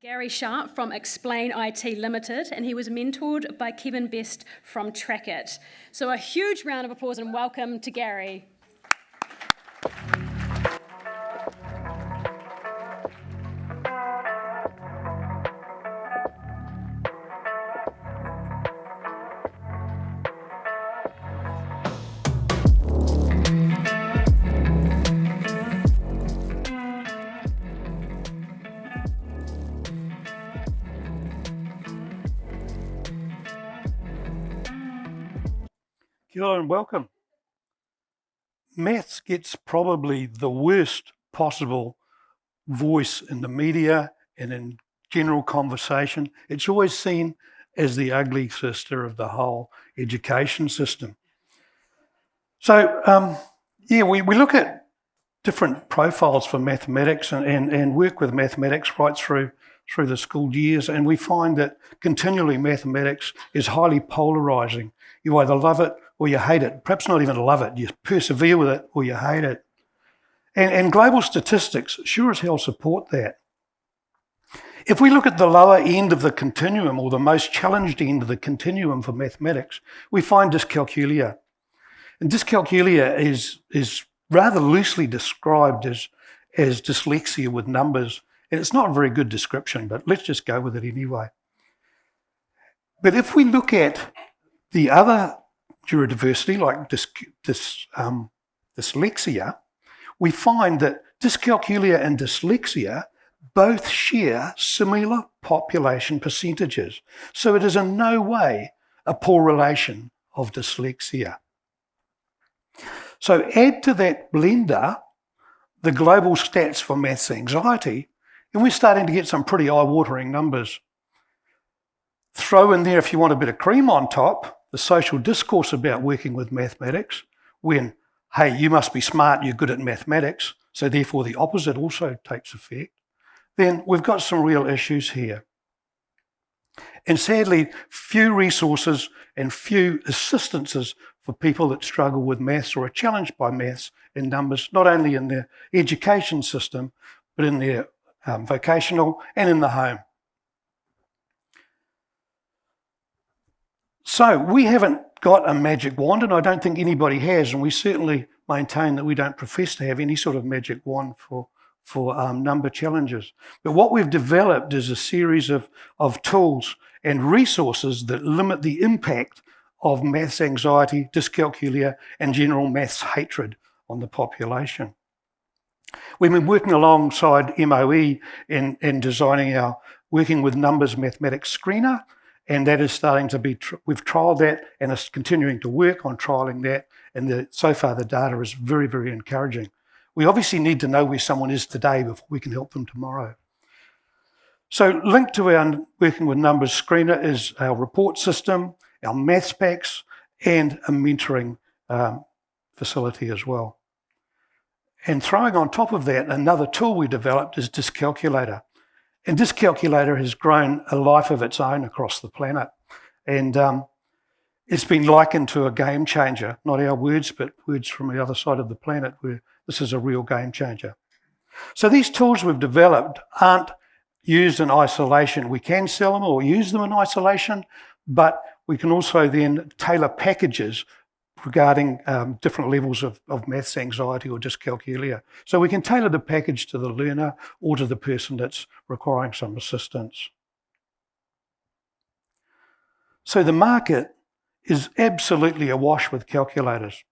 Gary Sharp from Explain IT Limited, and he was mentored by Kevin Best from Trackit. So a huge round of applause and welcome to Gary. Kia ora and welcome. Maths gets probably the worst possible voice in the media and in general conversation. It's always seen as the ugly sister of the whole education system. So, we look at different profiles for mathematics and work with mathematics right through the school years, and we find that continually mathematics is highly polarising. You either love it or you hate it. Perhaps not even love it. You persevere with it or you hate it. And global statistics sure as hell support that. If we look at the lower end of the continuum, or the most challenged end of the continuum for mathematics, we find dyscalculia. And dyscalculia is rather loosely described as dyslexia with numbers. And it's not a very good description, but let's just go with it anyway. But if we look at the other neurodiversity, like dyslexia, we find that dyscalculia and dyslexia both share similar population percentages. So it is in no way a poor relation of dyslexia. So add to that blender the global stats for maths anxiety, and we're starting to get some pretty eye-watering numbers. Throw in there, if you want a bit of cream on top, the social discourse about working with mathematics, when, hey, you must be smart, you're good at mathematics, so therefore the opposite also takes effect, then we've got some real issues here. And sadly, few resources and few assistances for people that struggle with maths or are challenged by maths and numbers, not only in their education system, but in their vocational and in the home. So we haven't got a magic wand, and I don't think anybody has, and we certainly maintain that we don't profess to have any sort of magic wand for number challenges. But what we've developed is a series of tools and resources that limit the impact of maths anxiety, dyscalculia, and general maths hatred on the population. We've been working alongside MOE in designing our Working with Numbers Mathematics Screener, and that is starting to be, we've trialled that and it's continuing to work on trialling that, and so far the data is very, very encouraging. We obviously need to know where someone is today before we can help them tomorrow. So linked to our Working with Numbers Screener is our report system, our maths packs, and a mentoring facility as well. And throwing on top of that, another tool we developed is DysCalculator. And DysCalculator has grown a life of its own across the planet. And it's been likened to a game changer, not our words, but words from the other side of the planet, where this is a real game changer. So these tools we've developed aren't used in isolation. We can sell them or use them in isolation, but we can also then tailor packages regarding different levels of maths anxiety or dyscalculia. So we can tailor the package to the learner or to the person that's requiring some assistance. So the market is absolutely awash with calculators,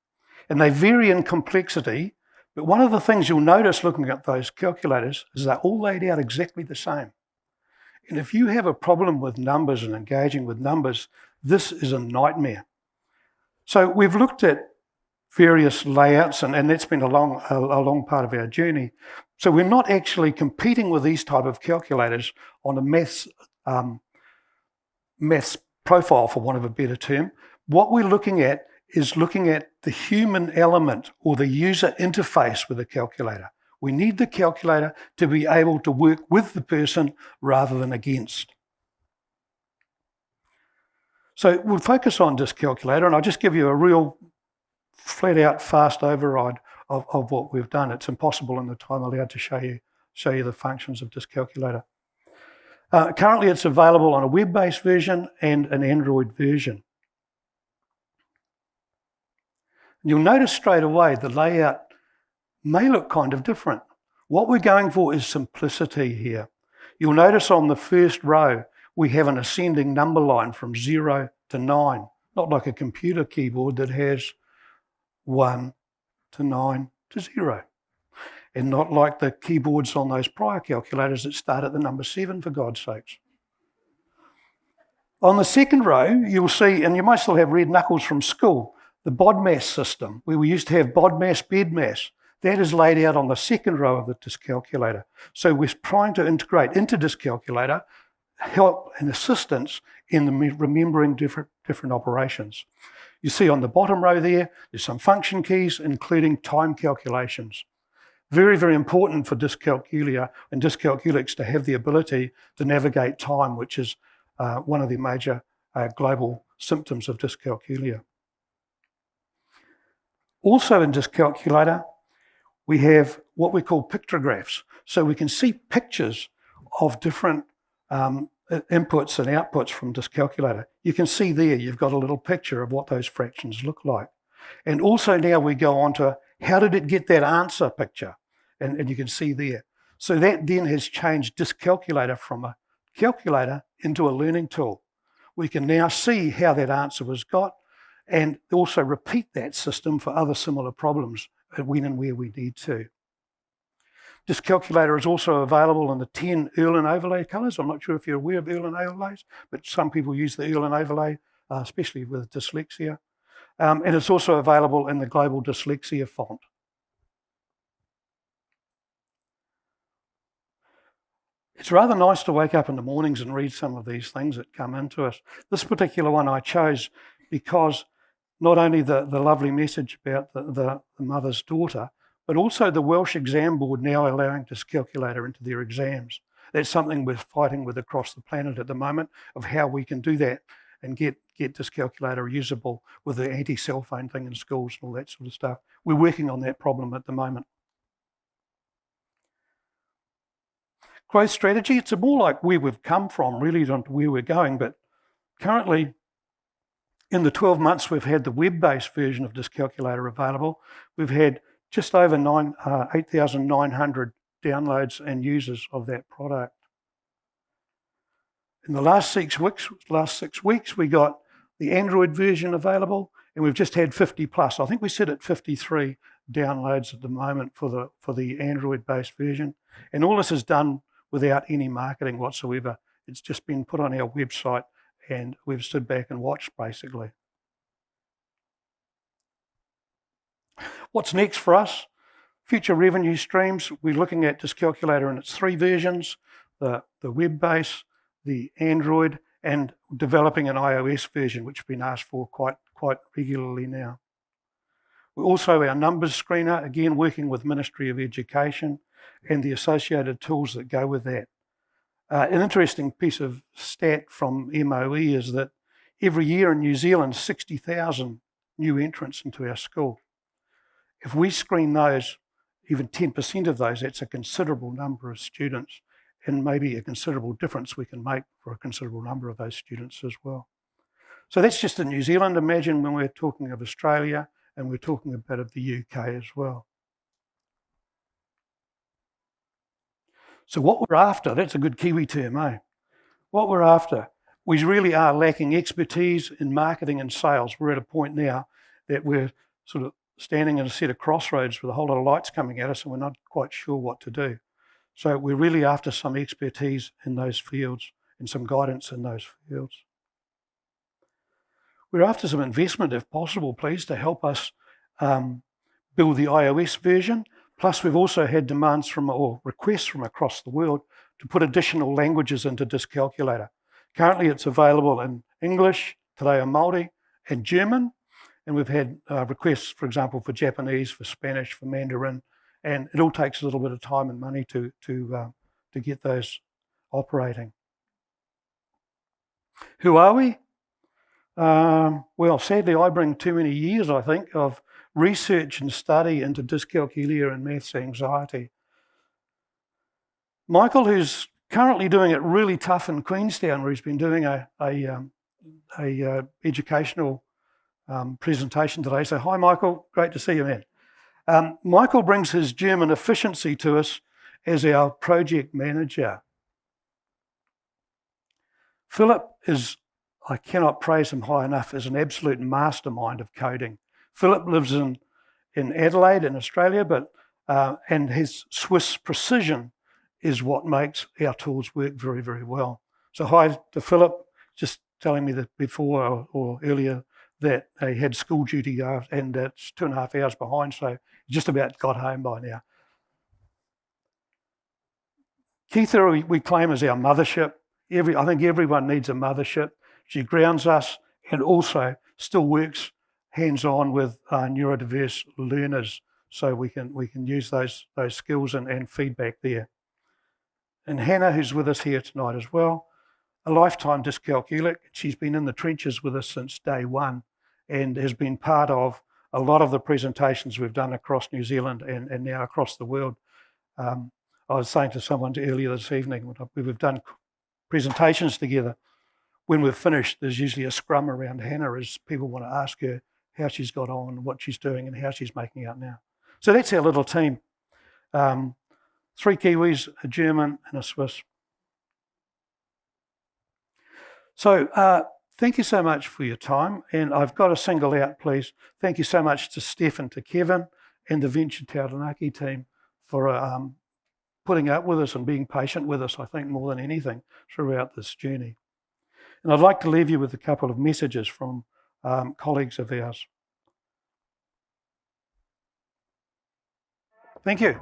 and they vary in complexity, but one of the things you'll notice looking at those calculators is they're all laid out exactly the same. And if you have a problem with numbers and engaging with numbers, this is a nightmare. So we've looked at various layouts, and that's been a long part of our journey. So we're not actually competing with these type of calculators on a maths profile, for want of a better term. What we're looking at is looking at the human element or the user interface with the calculator. We need the calculator to be able to work with the person rather than against. So we'll focus on DysCalculator, and I'll just give you a real flat out fast override of what we've done. It's impossible in the time allowed to show you the functions of DysCalculator. Currently, it's available on a web-based version and an Android version. You'll notice straight away the layout may look kind of different. What we're going for is simplicity here. You'll notice on the first row, we have an ascending number line from 0 to 9, not like a computer keyboard that has 1 to 9 to 0, and not like the keyboards on those prior calculators that start at the number 7, for God's sakes. On the second row, you'll see, and you might still have red knuckles from school, the BODMAS system, where we used to have BODMAS, BEDMAS. That is laid out on the second row of the DysCalculator. So we're trying to integrate into DysCalculator help and assistance in remembering different operations. You see on the bottom row there's some function keys, including time calculations. Very, very important for dyscalculia and dyscalculics to have the ability to navigate time, which is one of the major global symptoms of dyscalculia. Also in DysCalculator, we have what we call pictographs. So we can see pictures of different inputs and outputs from DysCalculator. You can see there, you've got a little picture of what those fractions look like. And also now we go on to how did it get that answer picture? And you can see there. So that then has changed DysCalculator from a calculator into a learning tool. We can now see how that answer was got and also repeat that system for other similar problems when and where we need to. DysCalculator is also available in the 10 Erlen overlay colours. I'm not sure if you're aware of Erlen overlays, but some people use the Erlen overlay, especially with dyslexia. And it's also available in the global dyslexia font. It's rather nice to wake up in the mornings and read some of these things that come into us. This particular one I chose because not only the lovely message about the mother's daughter, but also the Welsh Exam Board now allowing DysCalculator into their exams. That's something we're fighting with across the planet at the moment, of how we can do that and get DysCalculator usable with the anti-cell phone thing in schools and all that sort of stuff. We're working on that problem at the moment. Growth strategy, it's more like where we've come from, really, not where we're going, but currently, in the 12 months we've had the web-based version of DysCalculator available, we've had just over 8,900 downloads and users of that product. In the last 6 weeks, we got the Android version available, and we've just had 50 plus. I think we sit at 53 downloads at the moment for the Android-based version. And all this is done without any marketing whatsoever. It's just been put on our website, and we've stood back and watched, basically. What's next for us? Future revenue streams. We're looking at DysCalculator in its 3 versions, the web-based, the Android, and developing an iOS version, which has been asked for quite regularly now. We're also our numbers screener, again working with Ministry of Education and the associated tools that go with that. An interesting piece of stat from MOE is that every year in New Zealand, 60,000 new entrants into our school. If we screen those, even 10% of those, that's a considerable number of students, and maybe a considerable difference we can make for a considerable number of those students as well. So that's just in New Zealand. Imagine when we're talking of Australia and we're talking about the UK as well. So what we're after, that's a good Kiwi term, eh? What we're after, we really are lacking expertise in marketing and sales. We're at a point now that we're sort of standing in a set of crossroads with a whole lot of lights coming at us, and we're not quite sure what to do. So we're really after some expertise in those fields and some guidance in those fields. We're after some investment, if possible, please, to help us build the iOS version. Plus, we've also had demands or requests from across the world to put additional languages into DysCalculator. Currently, it's available in English, Te Reo Māori, and German. And we've had requests, for example, for Japanese, for Spanish, for Mandarin. And it all takes a little bit of time and money to get those operating. Who are we? Well, sadly, I bring too many years, I think, of research and study into dyscalculia and maths anxiety. Michael, who's currently doing it really tough in Queenstown, where he's been doing a educational presentation today. So hi, Michael, great to see you, man. Michael brings his German efficiency to us as our project manager. Philip is, I cannot praise him high enough, as an absolute mastermind of coding. Philip lives in Adelaide in Australia, but and his Swiss precision is what makes our tools work very, very well. So hi to Philip, just telling me that before or earlier that he had school duty and it's 2.5 hours behind, so he just about got home by now. Keitha we claim as our mothership. I think everyone needs a mothership. She grounds us and also still works hands-on with neurodiverse learners, so we can use those skills and feedback there. And Hannah, who's with us here tonight as well, a lifetime dyscalculic. She's been in the trenches with us since day one and has been part of a lot of the presentations we've done across New Zealand and now across the world. I was saying to someone earlier this evening, when we've done presentations together, when we've finished, there's usually a scrum around Hannah as people want to ask her how she's got on, what she's doing, and how she's making out now. So that's our little team. 3 Kiwis, a German, and a Swiss. So thank you so much for your time. And I've got to single out, please, thank you so much to Steph and to Kevin and the Venture Taranaki team for putting up with us and being patient with us, I think, more than anything, throughout this journey. And I'd like to leave you with a couple of messages from colleagues of ours. Thank you.